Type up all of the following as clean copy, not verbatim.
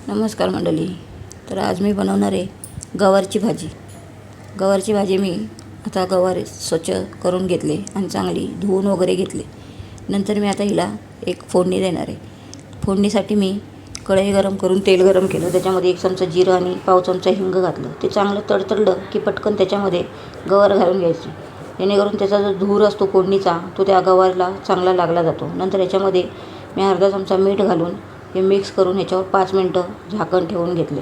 नमस्कार मंडळी. तर आज मी बनवणार आहे गवारची भाजी. गवारची भाजी मी आता गवार स्वच्छ करून घेतले आणि चांगली धुवून वगैरे घेतले. नंतर मी आता हिला एक फोडणी देणार आहे. फोडणीसाठी मी कढई गरम करून तेल गरम केलं. त्याच्यामध्ये 1 चमचा जिरं आणि पाव चमचा हिंग घातलं. ते चांगलं तडतडलं की पटकन त्याच्यामध्ये गवार घालून घ्यायची, जेणेकरून त्याचा जो धूर असतो फोडणीचा तो त्या गवारला चांगला लागला जातो. नंतर याच्यामध्ये मी अर्धा चमचा मीठ घालून हे मिक्स करून ह्याच्यावर 5 मिनटं झाकण ठेवून घेतले.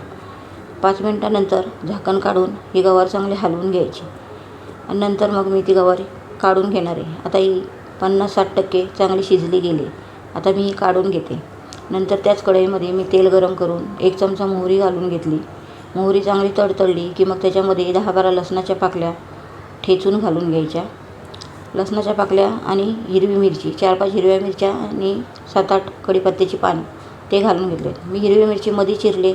5 मिनटानंतर झाकण काढून ही गवार चांगली हलवून घ्यायची आणि नंतर मग मी ती गवार काढून घेणार आहे. आता ही 50-60% चांगली शिजली गेली. आता मी ही काढून घेते. नंतर त्याच कढईमध्ये मी तेल गरम करून 1 चमचा मोहरी घालून घेतली. मोहरी चांगली तडतडली की मग त्याच्यामध्ये 10-12 लसणाच्या पाकळ्या ठेचून घालून घ्यायच्या. लसणाच्या पाकळ्या आणि हिरवी मिरची, 4-5 हिरव्या मिरच्या आणि 7-8 कढीपत्त्याची पानं ते घालून घेतले. मी हिरवी मिरची मध्ये चिरले.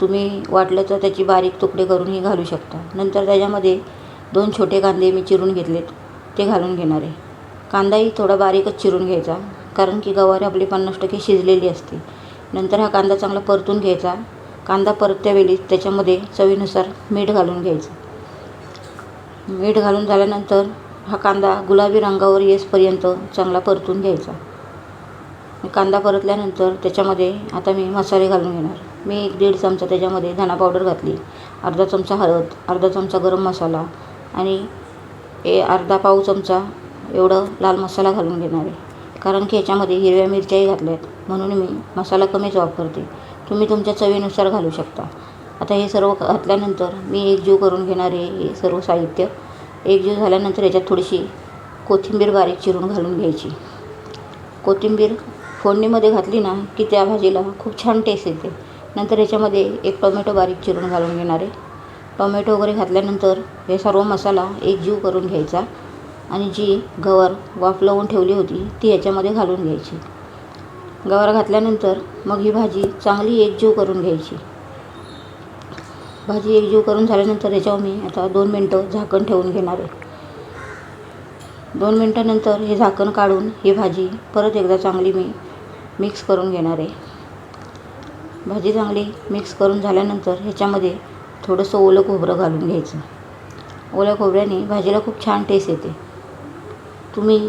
तुम्ही वाटलं तर त्याची बारीक तुकडे करूनही घालू शकता. नंतर त्याच्यामध्ये 2 छोटे कांदे मी चिरून घेतलेत, ते घालून घेणार आहे. कांदाही थोडा बारीकच चिरून घ्यायचा, कारण की गवार आपली 50% शिजलेली असते. नंतर हा कांदा चांगला परतून घ्यायचा. कांदा परतत्यावेळी त्याच्यामध्ये चवीनुसार मीठ घालून घ्यायचं. मीठ घालून झाल्यानंतर हा कांदा गुलाबी रंगावर येईपर्यंत चांगला परतून घ्यायचा. कांदा परतल्यानंतर त्याच्यामध्ये आता मी मसाले घालून घेणार. मी 1-1.5 चमचा त्याच्यामध्ये धना पावडर घातली, अर्धा चमचा हळद, अर्धा चमचा गरम मसाला आणि अर्धा पाव चमचा एवढं लाल मसाला घालून घेणार आहे. कारण की याच्यामध्ये हिरव्या मिरच्याही घातल्यात, म्हणून मी मसाला कमीच वापरते. तुम्ही तुमच्या चवीनुसार घालू शकता. आता हे सर्व घातल्यानंतर मी एकजीव करून घेणार आहे. हे सर्व साहित्य एकजीव झाल्यानंतर याच्यात थोडीशी कोथिंबीर बारीक चिरून घालून घ्यायची. कोथिंबीर फोडणीमध्ये घातली ना की त्या भाजीला खूप छान टेस्ट येते. नंतर याच्यामध्ये 1 टोमॅटो बारीक चिरून घालून घेणार आहे. टोमॅटो वगैरे घातल्यानंतर हे सर्व मसाला एकजीव करून घ्यायचा आणि जी गवार वाफ लावून ठेवली होती ती याच्यामध्ये घालून घ्यायची. गवार घातल्यानंतर मग ही भाजी चांगली एकजीव करून घ्यायची. भाजी एकजीव करून झाल्यानंतर याच्यावर मी आता 2 मिनटं झाकण ठेवून घेणार आहे. 2 मिनटानंतर हे झाकण काढून ही भाजी परत एकदा चांगली मी मिक्स करून घेणार आहे. भाजी चांगली मिक्स करून झाल्यानंतर ह्याच्यामध्ये थोडंसं ओलं खोबरं घालून घ्यायचं. ओल्या खोबऱ्याने भाजीला खूप छान टेस्ट येते. तुम्ही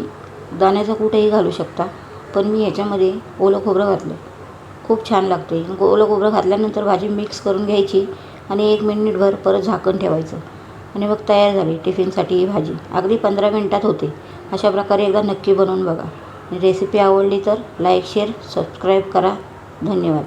दाण्याचं कूटही घालू शकता, पण मी ह्याच्यामध्ये ओलं खोबरं घातलं, खूप छान लागते. ओलं खोबरं घातल्यानंतर भाजी मिक्स करून घ्यायची आणि 1 मिनिटभर परत झाकण ठेवायचं आणि मग तयार झाली टिफिनसाठी ही भाजी. अगदी 15 मिनटात होते. अशा प्रकारे एकदा नक्की बनवून बघा. रेसिपी आवडली तर लाईक, शेअर, सबस्क्राईब करा. धन्यवाद.